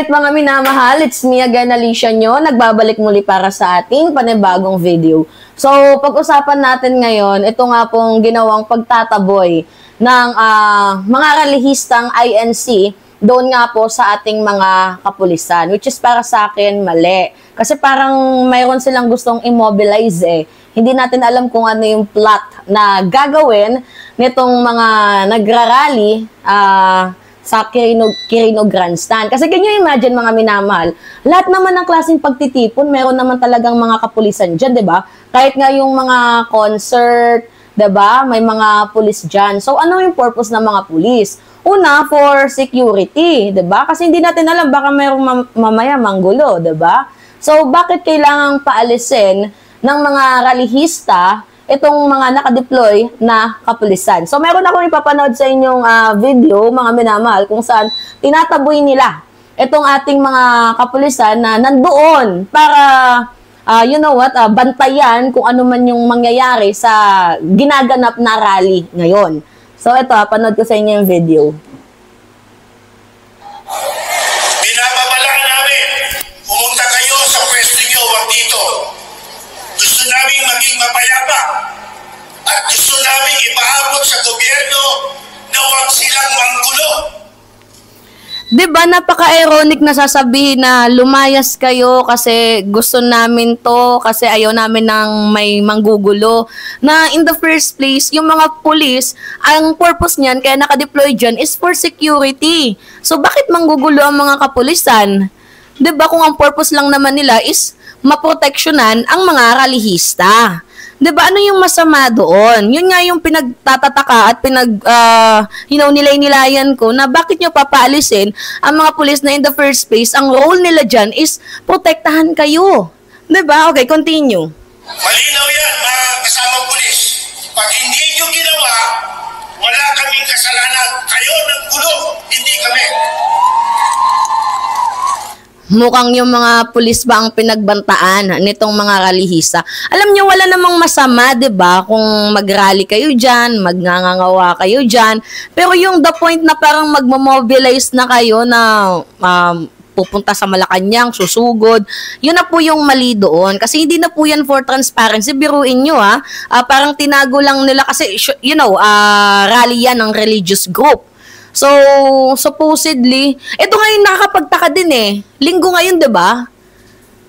Alright mga minamahal, it's me again, Alicia nyo. Nagbabalik muli para sa ating panibagong video. So, pag-usapan natin ngayon, ito nga pong ginawang pagtataboy ng mga relihistang INC doon nga po sa ating mga kapulisan, which is para sa akin mali. Kasi parang mayroon silang gustong immobilize eh. Hindi natin alam kung ano yung plot na gagawin nitong mga nagrarally sa Quirino Grandstand. Kasi can you imagine mga minamahal, lahat naman ng klaseng pagtitipon, meron naman talagang mga kapulisan dyan, di ba? Kahit nga yung mga concert, di ba? May mga pulis dyan. So ano yung purpose ng mga pulis? Una, for security, di ba? Kasi hindi natin alam, baka mayroong mamaya manggulo, di ba? So bakit kailangang paalisin ng mga rallyista itong mga nakadeploy na kapulisan? So, meron akong ipapanood sa inyong video, mga minamahal, kung saan tinataboy nila itong ating mga kapulisan na nandoon para, you know what, bantayan kung ano man yung mangyayari sa ginaganap na rally ngayon. So, ito, panood ko sa inyo yung video. Binababalaan namin, pumunta kayo sa pwesto nyo, wag dito. Gusto namin maging mapayapa at gusto namin ipaabot sa gobyerno na huwag silang manggulo. Diba, napaka-ironic na sasabihin na lumayas kayo kasi gusto namin to, kasi ayaw namin ng may manggugulo. Na in the first place, yung mga police, ang purpose niyan, kaya nakadeploy dyan, is for security. So, bakit manggugulo ang mga kapulisan? Diba, kung ang purpose lang naman nila is maproteksyonan ang mga rallyista. Diba, ano yung masama doon? Yun nga yung pinagtatataka at nilay-nilayan ko na bakit nyo papaalisin ang mga pulis na in the first place, ang role nila dyan is protektahan kayo. Diba? Okay, continue. Malinaw yan, mga kasamang pulis. Pag hindi nyo ginawa, wala kaming kasalanan. Kayo ng gulo, hindi kami. Mukhang yung mga pulis ba ang pinagbantaan nitong mga rallyista. Alam nyo, wala namang masama, 'di ba? Kung mag-rally kayo diyan, magngangawa kayo diyan. Pero yung the point na parang magmo-mobilize na kayo na pupunta sa Malacanang, susugod, yun na po yung mali doon. Kasi hindi na po yan for transparency. Biruin nyo parang tinago lang nila kasi, you know, rally yan ng religious group. So, supposedly, ito ngayon nakakapagtaka din eh. Linggo ngayon, 'di ba?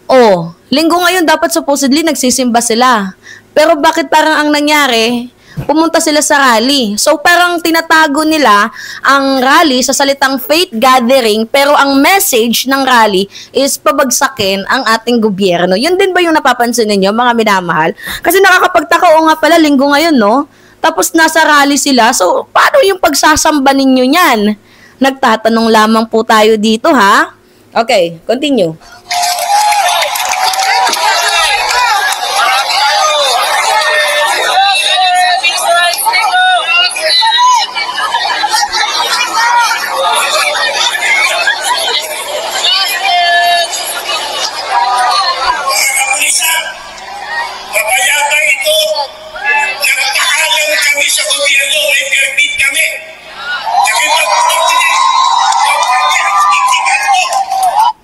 Oh, linggo ngayon dapat supposedly nagsisimba sila. Pero bakit parang ang nangyari, pumunta sila sa rally. So, parang tinatago nila ang rally sa salitang faith gathering, pero ang message ng rally is pabagsakin ang ating gobyerno. Yun din ba yung napapansin ninyo, mga minamahal? Kasi nakakapagtaka, o nga pala, linggo ngayon, no? Tapos nasa rally sila. So, paano yung pagsasamba ninyo niyan? Nagtatanong lamang po tayo dito, ha? Okay, continue. Sa gobyerno, may permit kami.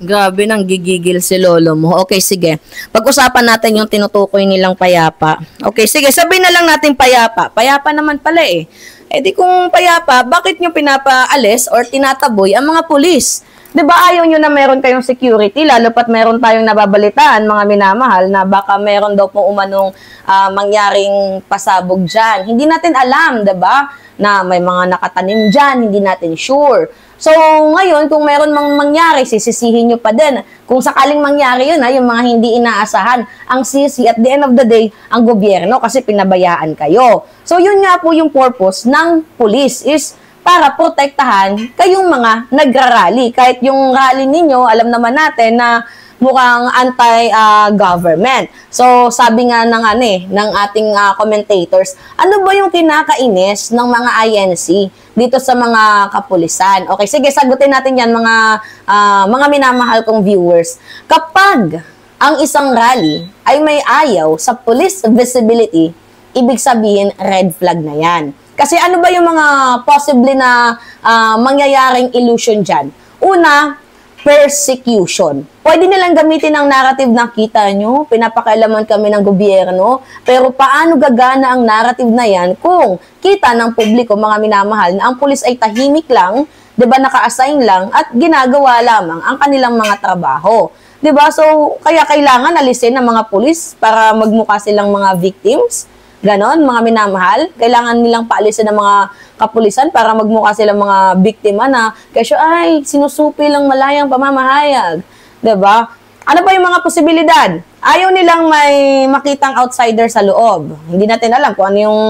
Grabe, nang gigigil si lolo mo. Okay, sige. Pag-usapan natin yung tinutukoy nilang payapa. Okay, sige. Sabihin na lang natin payapa. Payapa naman pala eh. Eh di kung payapa, bakit nyo pinapaalis or tinataboy ang mga pulis? Diba ayaw nyo na meron kayong security, lalo pat meron tayong nababalitaan, mga minamahal, na baka meron daw pong umanong mangyaring pasabog dyan. Hindi natin alam, diba, na may mga nakatanim dyan, hindi natin sure. So, ngayon, kung meron mang mangyari, sisisihin nyo pa din. Kung sakaling mangyari yun, yung mga hindi inaasahan, ang sisi, at the end of the day, ang gobyerno, kasi pinabayaan kayo. So, yun nga po yung purpose ng police is para protektahan kayong mga nagrarally. Kahit yung rally ninyo, alam naman natin na mukhang anti-government. So, sabi nga ng ating commentators, ano ba yung kinakainis ng mga INC dito sa mga kapulisan? Okay, sige, sagutin natin yan mga minamahal kong viewers. Kapag ang isang rally ay may ayaw sa police visibility, ibig sabihin red flag na yan. Kasi ano ba yung mga possibly na mangyayaring illusion dyan? Una, persecution. Pwede nilang gamitin ang narrative na kita nyo, pinapakailaman kami ng gobyerno, pero paano gagana ang narrative na yan kung kita ng publiko, mga minamahal, na ang pulis ay tahimik lang, 'di ba, naka-assign lang at ginagawa lamang ang kanilang mga trabaho. 'Di ba? So, kaya kailangan alisin ng mga pulis para magmukha silang mga victims. Ganon, mga minamahal. Kailangan nilang paalisin ng mga kapulisan para magmukha silang mga biktima na kasi ay sinusupi lang malayang pamamahayag. 'Di ba? Ano ba yung mga posibilidad? Ayaw nilang may makitang outsider sa loob. Hindi natin alam kung ano yung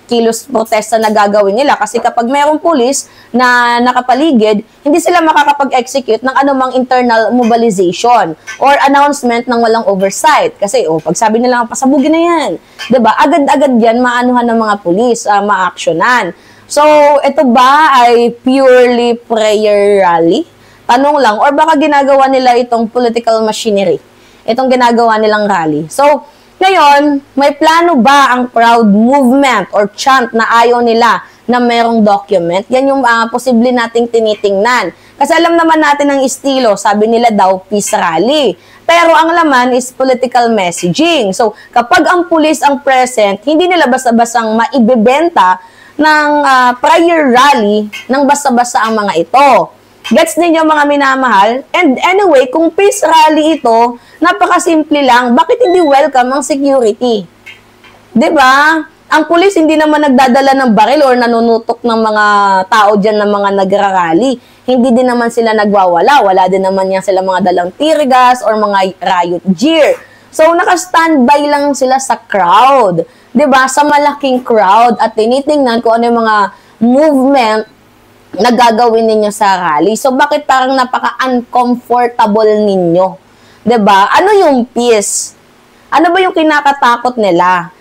kilos protesta na gagawin nila. Kasi kapag mayroong pulis na nakapaligid, hindi sila makakapag-execute ng anumang internal mobilization or announcement ng walang oversight. Kasi, pag sabi nila, pasabugin na yan. Diba? Agad-agad yan, maanuhan ng mga pulis, ma-actionan. So, ito ba ay purely prayer rally? Tanong lang, or baka ginagawa nila itong political machinery, itong ginagawa nilang rally. So, ngayon, may plano ba ang proud movement or chant na ayaw nila na merong document? Yan yung posible nating tinitingnan. Kasi alam naman natin ang estilo, sabi nila daw, peace rally. Pero ang laman is political messaging. So, kapag ang pulis ang present, hindi nila basta-basang maibebenta ng prayer rally ng basta-basta ang mga ito. Gets ninyo, mga minamahal? And anyway, kung peace rally ito, napakasimple lang. Bakit hindi welcome ang security? 'Di ba? Ang pulis hindi naman nagdadala ng baril or nanunutok ng mga tao dyan ng mga nagrarally. Hindi din naman sila nagwawala. Wala din naman yan sila mga dalang tear gas or mga riot gear. So, naka-standby lang sila sa crowd. 'Di ba? Sa malaking crowd at tinitingnan kung ano yung mga movement na gagawin ninyo sa rally. So, bakit parang napaka-uncomfortable ninyo? 'Di ba? Ano yung peace? Ano ba yung kinakatakot nila?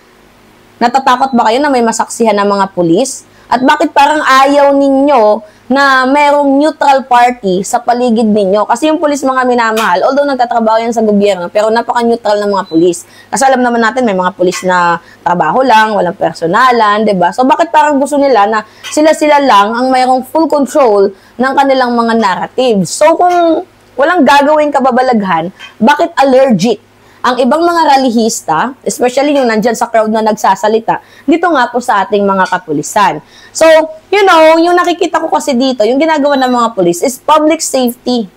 Natatakot ba kayo na may masaksihan ng mga pulis? At bakit parang ayaw ninyo na merong neutral party sa paligid ninyo? Kasi yung pulis, mga minamahal, although nagtatrabaho yan sa gobyerno, pero napaka-neutral ng mga pulis. Kasi alam naman natin, may mga pulis na trabaho lang, walang personalan, 'di ba? So bakit parang gusto nila na sila-sila lang ang mayroong full control ng kanilang mga narratives? So kung walang gagawing kababalaghan, bakit allergic ang ibang mga rallyista, especially yung nandyan sa crowd na nagsasalita, dito nga po sa ating mga kapulisan? So, you know, yung nakikita ko kasi dito, yung ginagawa ng mga pulis is public safety.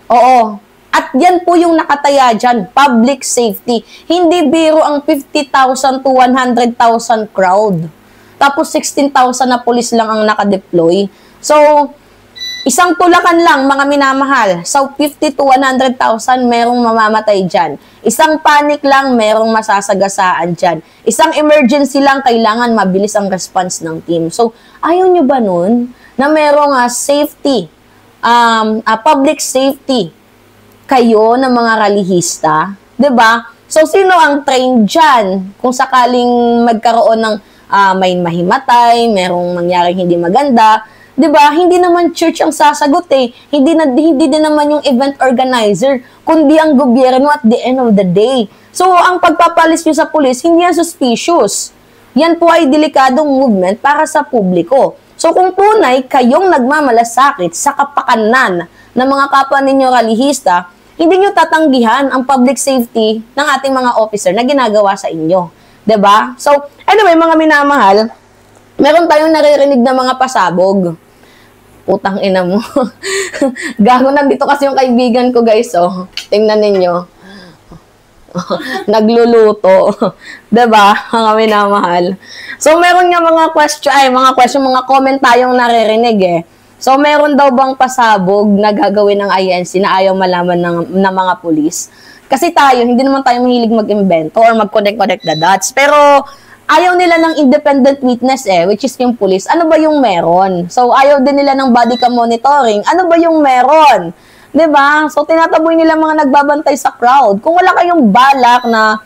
Oo. At yan po yung nakataya dyan, public safety. Hindi biro ang 50,000 to 100,000 crowd. Tapos 16,000 na pulis lang ang nakadeploy. So, isang tulakan lang, mga minamahal. So, 50 to 100,000, merong mamamatay dyan. Isang panic lang, merong masasagasaan dyan. Isang emergency lang, kailangan mabilis ang response ng team. So, ayaw nyo ba nun na merong safety, public safety kayo ng mga rallyista? 'Di ba? So, sino ang trained dyan? Kung sakaling magkaroon ng may mahimatay, merong mangyaring hindi maganda, 'di ba? Hindi naman church ang sasagot eh. Hindi din naman yung event organizer, kundi ang gobyerno at the end of the day. So, ang pagpapalis nyo sa pulis, hindi yan suspicious. Yan po ay delikadong movement para sa publiko. So, kung tunay kayong nagmamalasakit sa kapakanan ng mga kapwa ninyo rallyista, hindi nyo tatanggihan ang public safety ng ating mga officer na ginagawa sa inyo. 'Di ba? So, anyway, mga minamahal, meron tayong naririnig na mga pasabog. Putang ina mo. Gago, nandito kasi yung kaibigan ko, guys, oh. Tingnan ninyo. Nagluluto. 'Di ba? Mga minamahal. So, meron nga mga mga comment tayong naririnig eh. So, meron daw bang pasabog na gagawin ng INC na ayaw malaman ng mga pulis? Kasi tayo, hindi naman tayo mahilig mag-invento or mag-connect the dots. Pero, ayaw nila ng independent witness which is yung police. Ano ba yung meron? So, ayaw din nila ng body cam monitoring. Ano ba yung meron? 'Di ba? So, tinataboy nila mga nagbabantay sa crowd. Kung wala kayong balak na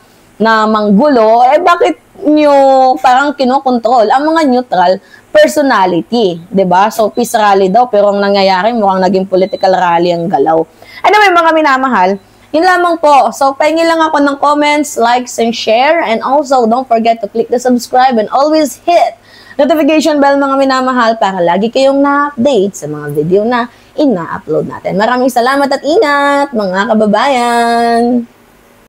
manggulo, bakit nyo parang kinokontrol ang mga neutral personality? 'Di ba? So, peace rally daw, pero ang nangyayari, mukhang naging political rally ang galaw. Anyway, mga minamahal, yun lamang po. So, pahingi lang ako ng comments, likes, and share. And also, don't forget to click the subscribe and always hit notification bell, mga minamahal, para lagi kayong na-update sa mga video na ina-upload natin. Maraming salamat at ingat, mga kababayan!